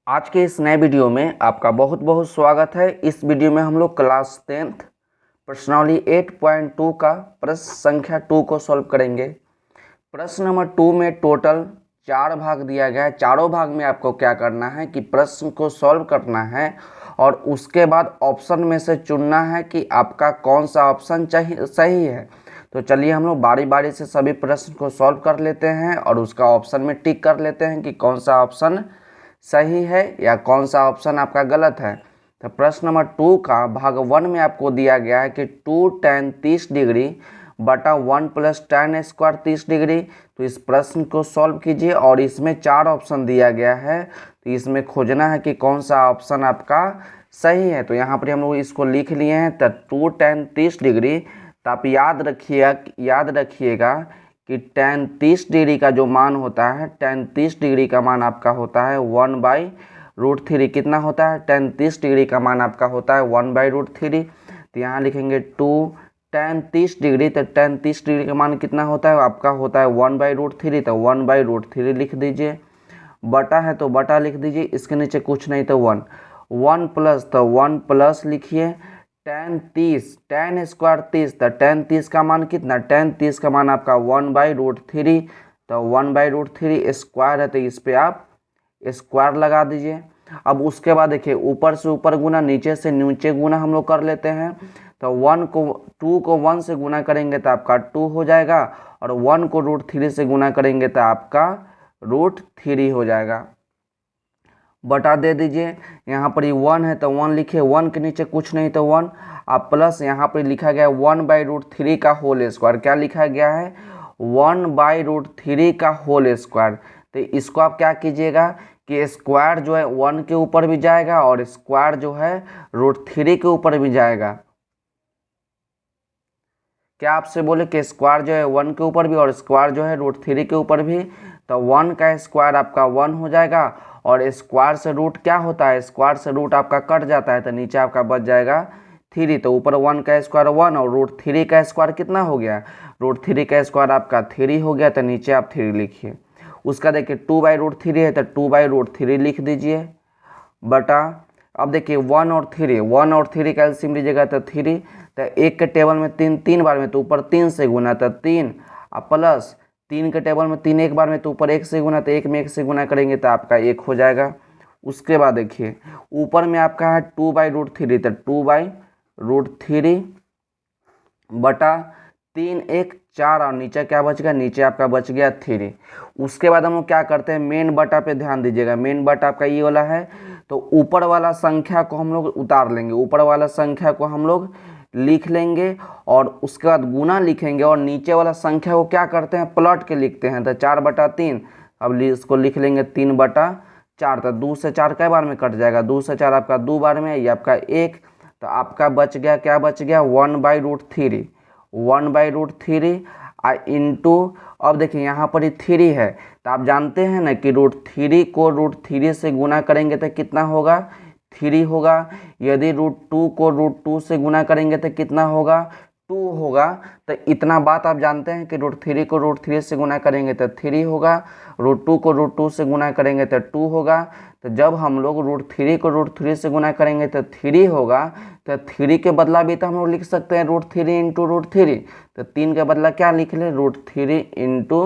आज के इस नए वीडियो में आपका बहुत बहुत स्वागत है। इस वीडियो में हम लोग क्लास 10th प्रश्नावली 8.2 का प्रश्न संख्या 2 को सॉल्व करेंगे। प्रश्न नंबर 2 में टोटल 4 भाग दिया गया है। चारों भाग में आपको क्या करना है कि प्रश्न को सॉल्व करना है और उसके बाद ऑप्शन में से चुनना है कि आपका कौन सा ऑप्शन सही है। तो चलिए हम लोग बारी बारी से सभी प्रश्न को सॉल्व कर लेते हैं और उसका ऑप्शन में टिक कर लेते हैं कि कौन सा ऑप्शन सही है या कौन सा ऑप्शन आपका गलत है। तो प्रश्न नंबर 2 का भाग 1 में आपको दिया गया है कि 2 tan 30 डिग्री बटा 1 + tan स्क्वायर 30 डिग्री। तो इस प्रश्न को सॉल्व कीजिए और इसमें 4 ऑप्शन दिया गया है, तो इसमें खोजना है कि कौन सा ऑप्शन आपका सही है। तो यहाँ पर हम लोग इसको लिख लिए हैं। तो 2 tan 30 डिग्री, तो आप याद रखिएगा कि tan 30 डिग्री का जो मान होता है, tan 30 डिग्री का मान आपका होता है 1/√3। कितना होता है? tan 30 डिग्री का मान आपका होता है 1/√3। तो यहाँ लिखेंगे 2 tan 30 डिग्री, तो tan 30 डिग्री का मान कितना होता है? आपका होता है 1/√3। तो 1/√3 लिख दीजिए। बटा है तो बटा लिख दीजिए, इसके नीचे कुछ नहीं तो 1 प्लस, तो 1 प्लस लिखिए tan 30, tan स्क्वायर 30, तो tan 30 का मान कितना? tan 30 का मान आपका 1/√3। तो 1/√3 स्क्वायर है, तो इस पे आप स्क्वायर लगा दीजिए। अब उसके बाद देखिए, ऊपर से ऊपर गुना, नीचे से नीचे गुना हम लोग कर लेते हैं। तो 2 को 1 से गुना करेंगे तो आपका 2 हो जाएगा, और 1 को √3 से गुना करेंगे तो आपका √3 हो जाएगा। बटा दे दीजिए। यहाँ पर ये 1 है तो 1 लिखे, 1 के नीचे कुछ नहीं तो 1। अब प्लस यहाँ पर लिखा गया 1/√3 का होल स्क्वायर। क्या लिखा गया है? 1/√3 का होल स्क्वायर। तो इसको आप क्या कीजिएगा कि स्क्वायर जो है 1 के ऊपर भी जाएगा और स्क्वायर जो है √3 के ऊपर भी जाएगा। क्या आपसे बोले कि स्क्वायर जो है 1 के ऊपर भी और स्क्वायर जो है √3 के ऊपर भी? तो 1 का स्क्वायर आपका 1 हो जाएगा, और स्क्वायर से रूट क्या होता है? स्क्वायर से रूट आपका कट जाता है, तो नीचे आपका बच जाएगा 3। तो ऊपर 1 का स्क्वायर 1 और √3 का स्क्वायर कितना हो गया? √3 का स्क्वायर आपका 3 हो गया, तो नीचे आप 3 लिखिए। उसका देखिए 2/√3 है, तो 2/√3 लिख दीजिए। बटा, अब देखिए 1 और 3 का एलसीएम लीजिएगा तो 3। तो 1 के टेबल में 3 बार में, तो ऊपर 3 से गुना तो 3, और प्लस 3 के टेबल में 3 एक बार में, तो ऊपर 1 से गुना, तो 1 में 1 से गुना करेंगे तो आपका 1 हो जाएगा। उसके बाद देखिए ऊपर में आपका है 2/√3, तो 2/√3 बटा 3 1 4, और नीचे क्या बच गया? नीचे आपका बच गया 3। उसके बाद हम लोग क्या करते हैं? मेन बटा पे ध्यान दीजिएगा। मेन बटा आपका ये वाला है, तो ऊपर वाला संख्या को हम लोग उतार लेंगे, ऊपर वाला संख्या को हम लोग लिख लेंगे और उसके बाद गुना लिखेंगे, और नीचे वाला संख्या को क्या करते हैं? प्लट के लिखते हैं। तो 4/3, अब इसको लिख लेंगे 3/4। तो 2 से 4 कई बार में कट जाएगा? 2 से 4 आपका 2 बार में, ये आपका 1। तो आपका बच गया, क्या बच गया? 1/√3 इंटू, अब देखिए यहाँ पर ही 3 है, तो आप जानते हैं ना कि √3 को √3 से गुना करेंगे तो कितना होगा? 3 होगा। यदि √2 को √2 से गुना करेंगे तो कितना होगा? 2 होगा। तो इतना बात आप जानते हैं कि √3 को √3 से गुना करेंगे तो 3 होगा, √2 को √2 से गुना करेंगे तो 2 होगा। तो जब हम लोग √3 को √3 से गुना करेंगे तो 3 होगा। तो 3 के बदला भी तो हम लोग लिख सकते हैं √3 इंटू √3। तो 3 के बदला क्या लिख ले? √3 इंटू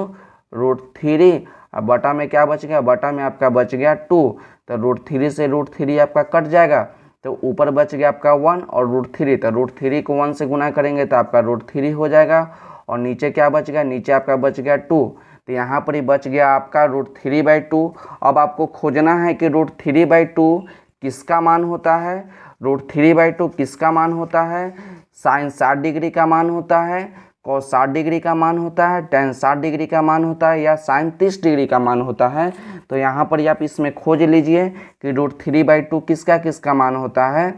√3। अब बटा में क्या बच गया? बटा में आपका बच गया 2। तो √3 से √3 आपका कट जाएगा, तो ऊपर बच गया आपका 1 और √3। तो √3 को 1 से गुना करेंगे तो आपका √3 हो जाएगा, और नीचे क्या बच गया? नीचे आपका बच गया 2। तो यहाँ पर ही बच गया आपका √3/2। अब आपको खोजना है कि √3/2 किसका मान होता है? √3/2 किसका मान होता है? साइन 60 डिग्री का मान होता है, cos 60 डिग्री का मान होता है, tan 60 डिग्री का मान होता है, या साइन 30 डिग्री का मान होता है। तो यहाँ पर आप इसमें खोज लीजिए कि √3/2 किसका किसका मान होता है।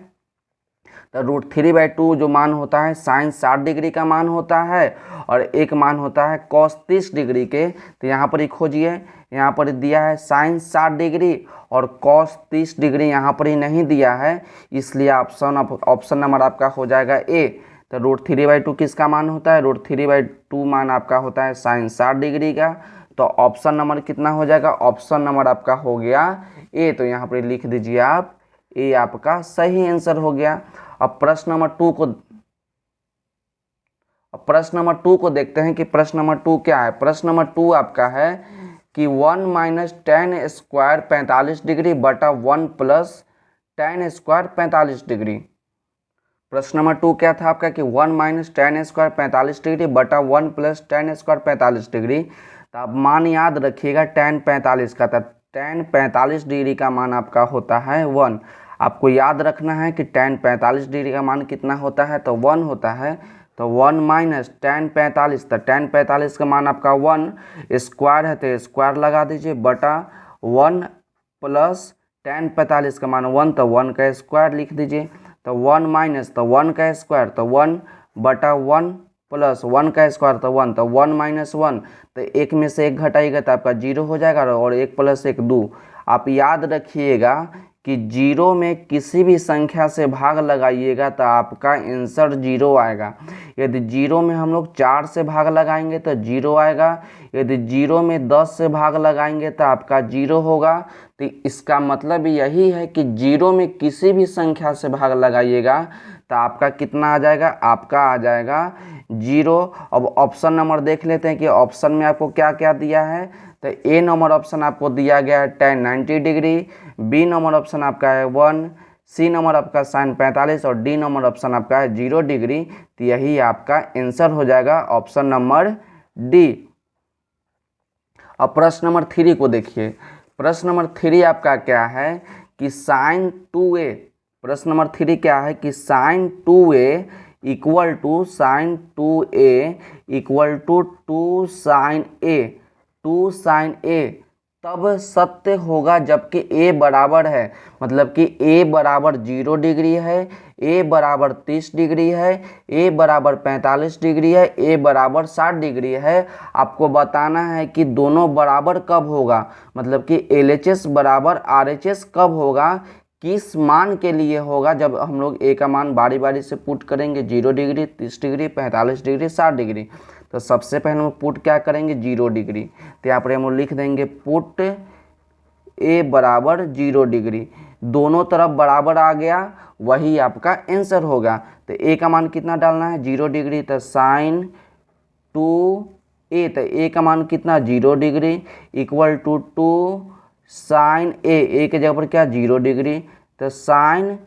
तो √3/2 जो मान होता है साइन 60 डिग्री का मान होता है, और एक मान होता है cos 30 डिग्री के। तो यहाँ पर ही खोजिए। यहाँ पर दिया है साइन 60 डिग्री और cos 30 डिग्री यहाँ पर ही नहीं दिया है, इसलिए ऑप्शन नंबर आपका हो जाएगा ए। तो √3/2 किसका मान होता है? √3/2 मान आपका होता है साइन 60 डिग्री का। तो ऑप्शन नंबर कितना हो जाएगा, ऑप्शन नंबर आपका हो गया ए। तो यहाँ पर लिख दीजिए आप, ए आपका सही आंसर हो गया। अब प्रश्न नंबर टू को देखते हैं कि प्रश्न नंबर 2 क्या है। प्रश्न नंबर 2 आपका है कि 1 माइनस टेन स्क्वायर 45 डिग्री बटा 1 प्लस टेन स्क्वायर 45 डिग्री। प्रश्न नंबर 2 क्या था आपका कि 1 माइनस टेन स्क्वायर 45 डिग्री बटा 1 प्लस टेन स्क्वायर 45 डिग्री। तो आप मान याद रखिएगा टेन 45 का, था टेन 45 डिग्री का मान आपका होता है 1। आपको याद रखना है कि टेन 45 डिग्री का मान कितना होता है, तो 1 होता है। तो 1 माइनस टेन 45, तो टेन 45 का मान आपका 1, स्क्वायर है तो स्क्वायर लगा दीजिए, बटा 1 प्लस टेन 45 का मान 1, तो 1 का स्क्वायर लिख दीजिए। तो 1 माइनस, तो 1 का स्क्वायर, तो 1 बटा 1 प्लस 1 का स्क्वायर, तो 1, तो 1 माइनस 1, तो एक में से एक घटाइएगा तो आपका 0 हो जाएगा, और 1 प्लस 1 2। आप याद रखिएगा कि 0 में किसी भी संख्या से भाग लगाइएगा तो आपका आंसर 0 आएगा। यदि 0 में हम लोग 4 से भाग लगाएंगे तो 0 आएगा, यदि 0 में 10 से भाग लगाएंगे तो आपका 0 होगा। तो इसका मतलब यही है कि 0 में किसी भी संख्या से भाग लगाइएगा तो आपका कितना आ जाएगा, आपका आ जाएगा 0। अब ऑप्शन नंबर देख लेते हैं कि ऑप्शन में आपको क्या क्या दिया है। तो ए नंबर ऑप्शन आपको दिया गया है ten 90 degree, B number option आपका है 1, सी नंबर आपका साइन 45 और डी नंबर ऑप्शन आपका है 0 डिग्री। तो यही आपका आंसर हो जाएगा ऑप्शन नंबर डी। अब प्रश्न नंबर 3 को देखिए। प्रश्न नंबर 3 आपका क्या है कि साइन 2a, प्रश्न नंबर 3 क्या है कि sine 2a equal to sine 2a equal to 2 sine a, 2 sine a तब सत्य होगा जबकि a बराबर है, मतलब कि a बराबर 0 डिग्री है, a बराबर 30 डिग्री है, a बराबर 45 डिग्री है, a बराबर 60 डिग्री है। आपको बताना है कि दोनों बराबर कब होगा, मतलब कि LHS बराबर RHS कब होगा, किस मान के लिए होगा। जब हम लोग a का मान बारी बारी से पुट करेंगे, 0 डिग्री, 30 डिग्री, 45 डिग्री, 60 डिग्री। तो सबसे पहले हम पुट क्या करेंगे, 0 डिग्री। तो यहाँ पर हम लोग लिख देंगे पुट a बराबर 0 डिग्री। दोनों तरफ बराबर आ गया, वही आपका आंसर होगा। तो a का मान कितना डालना है, 0 डिग्री। तो साइन 2a, तो a का मान कितना, 0 degree, equal to 2 sine a के जगह पर क्या, 0 डिग्री। तो साइन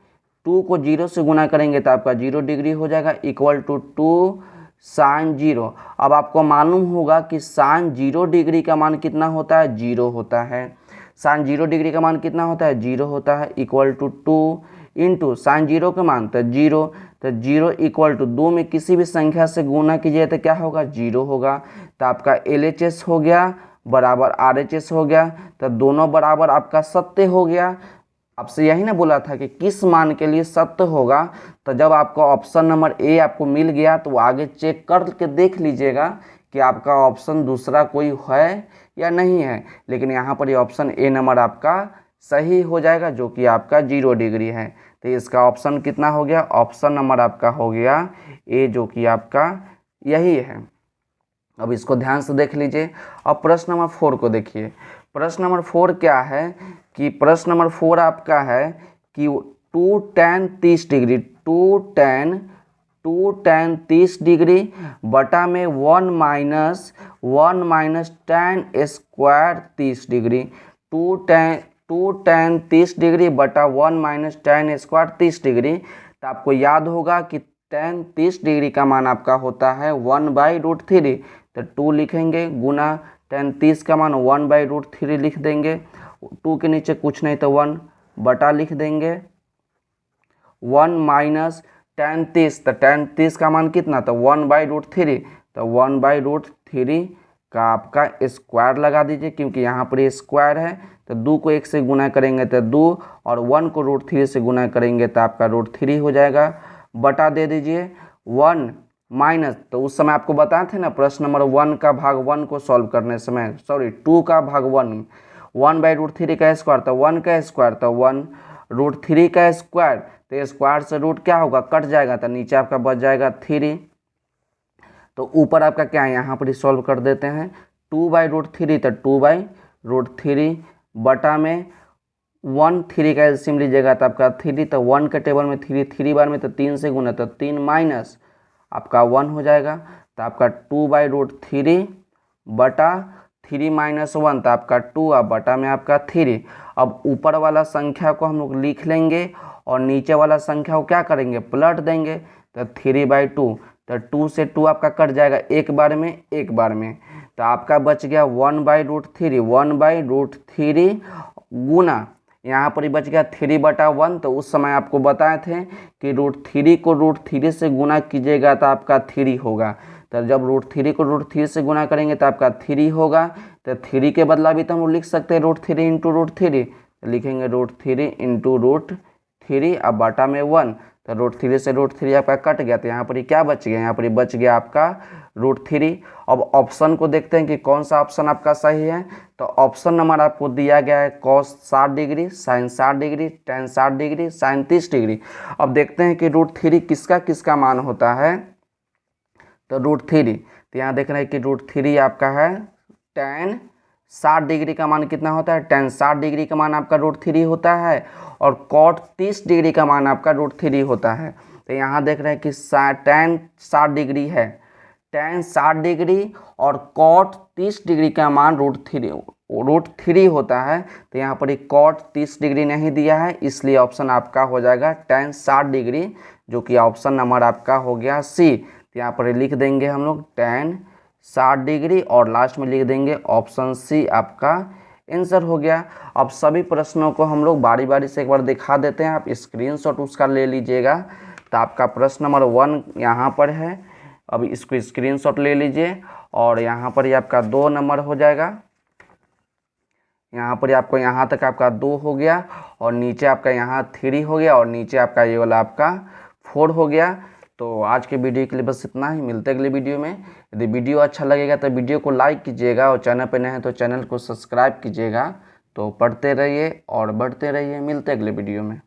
2 को 0 से गुना करेंगे तो आपका 0 डिग्री हो जाएगा, इक्वल टू 2 साइन 0। अब आपको मालूम होगा कि साइन 0 डिग्री का मान कितना होता है, 0 होता है। साइन 0 डिग्री का मान कितना होता है, 0 होता है, इक्वल टू 2 इंटू साइन 0 का मान तो 0। तो 0 इक्वल टू 2 में किसी भी संख्या से गुना कीजिए तो क्या होगा, 0 होगा। तो आपका LHS हो गया बराबर RHS हो गया। तो दोनों बराबर आपका सत्य हो गया। आपसे यही ना बोला था कि किस मान के लिए सत्य होगा। तो जब आपका ऑप्शन नंबर ए आपको मिल गया तो आगे चेक करके देख लीजिएगा कि आपका ऑप्शन दूसरा कोई है या नहीं है। लेकिन यहाँ पर ये ऑप्शन ए नंबर आपका सही हो जाएगा, जो कि आपका 0 डिग्री है। तो इसका ऑप्शन कितना हो गया, ऑप्शन नंबर आपका हो गया ए, जो कि आपका यही है। अब इसको ध्यान से देख लीजिए। अब प्रश्न नंबर 4 को देखिए। प्रश्न नंबर 4 क्या है कि प्रश्न नंबर 4 आपका है कि 2 tan 30 डिग्री, 2 tan 30 डिग्री बटा में 1 minus tan square 30 degree. 2 tan 30 degree बटा 1 माइनस tan स्क्वायर 30 डिग्री। तो आपको याद होगा कि tan 30 डिग्री का मान आपका होता है 1/√3। तो 2 लिखेंगे गुना tan 30 का मान 1/√3 लिख देंगे। 2 के नीचे कुछ नहीं तो 1 बटा लिख देंगे 1 माइनस tan 30। तो tan 30 का मान कितना, तो 1/√3। तो 1/√3 का आपका स्क्वायर लगा दीजिए, क्योंकि यहाँ पर ये स्क्वायर है। तो 2 को 1 से गुना करेंगे तो 2, और 1 को √3 से गुना करेंगे तो आपका √3 हो जाएगा, बटा दे दीजिए 1 माइनस। तो उस समय आपको बताए थे ना प्रश्न नंबर 1 का भाग 1 को सॉल्व करने समय, 2 का भाग 1, 1/√3 का स्क्वायर तो 1 का स्क्वायर, तो 1√3 का स्क्वायर। तो स्क्वायर से रूट क्या होगा, कट जाएगा, तो नीचे आपका बच जाएगा 3। तो ऊपर आपका क्या है, यहाँ पर सॉल्व कर देते हैं। 2/√3, तो 2/√3 बटा में 1 3 का एलसीएम लीजिएगा तो आपका 3, तो 1 के टेबल में 3, 3 बार में तो 3 से गुना, तो 3 माइनस आपका 1 हो जाएगा, तो आपका 2/√3 बटा 3 माइनस 1, तो आपका 2 अब बटा में आपका 3। अब ऊपर वाला संख्या को हम लोग लिख लेंगे और नीचे वाला संख्या को क्या करेंगे, पलट देंगे, तो 3/2, तो 2 से 2 आपका कट जाएगा एक बार में, तो आपका बच गया 1/√3, 1/√3 गुना यहाँ पर ही बच गया 3/1। तो उस समय आपको बताए थे कि √3 को √3 से गुना कीजिएगा तो आपका 3 होगा, तो जब √3 को √3 से गुना करेंगे तो आपका 3 होगा, तो 3 के बदला भी तो हम लिख सकते हैं √3 इंटू √3, लिखेंगे √3 इंटू √3 अब बाटा में 1, तो √3 से √3 आपका कट गया, तो यहाँ पर ही क्या बच गया, यहाँ पर ही बच गया आपका √3। अब ऑप्शन को देखते हैं कि कौन सा ऑप्शन आपका सही है, तो ऑप्शन नंबर आपको दिया गया है cos 60 degree, sin 60 degree, tan 60 degree, sin 30 degree. अब देखते हैं कि √3 किसका किसका मान होता है, तो √3, तो यहाँ देख रहे हैं कि √3 आपका है tan 60 डिग्री का मान कितना होता है, tan 60 डिग्री का मान आपका √3 होता है, और cot 30 डिग्री का मान आपका √3 होता है। तो यहाँ देख रहे हैं कि tan 60 डिग्री है, tan 60 डिग्री और cot 30 डिग्री का मान √3 होता है, तो यहाँ पर cot 30 डिग्री नहीं दिया है, इसलिए ऑप्शन आपका हो जाएगा tan 60 डिग्री, जो कि ऑप्शन नंबर आपका हो गया सी। तो यहाँ पर लिख देंगे हम लोग tan 60 डिग्री और लास्ट में लिख देंगे ऑप्शन सी आपका आंसर हो गया। अब सभी प्रश्नों को हम लोग बारी बारी से एक बार दिखा देते हैं, आप स्क्रीनशॉट उसका ले लीजिएगा। तो आपका प्रश्न नंबर 1 यहाँ पर है, अब इसको स्क्रीनशॉट ले लीजिए, और यहाँ पर ही आपका 2 नंबर हो जाएगा, यहाँ पर आपको यहाँ तक आपका 2 हो गया, और नीचे आपका यहाँ 3 हो गया, और नीचे आपका ये वाला आपका 4 हो गया। तो आज के वीडियो के लिए बस इतना ही, मिलते हैं अगले वीडियो में। यदि वीडियो अच्छा लगेगा तो वीडियो को लाइक कीजिएगा, और चैनल पर नए हैं तो चैनल को सब्सक्राइब कीजिएगा। तो पढ़ते रहिए और बढ़ते रहिए, मिलते हैं अगले वीडियो में।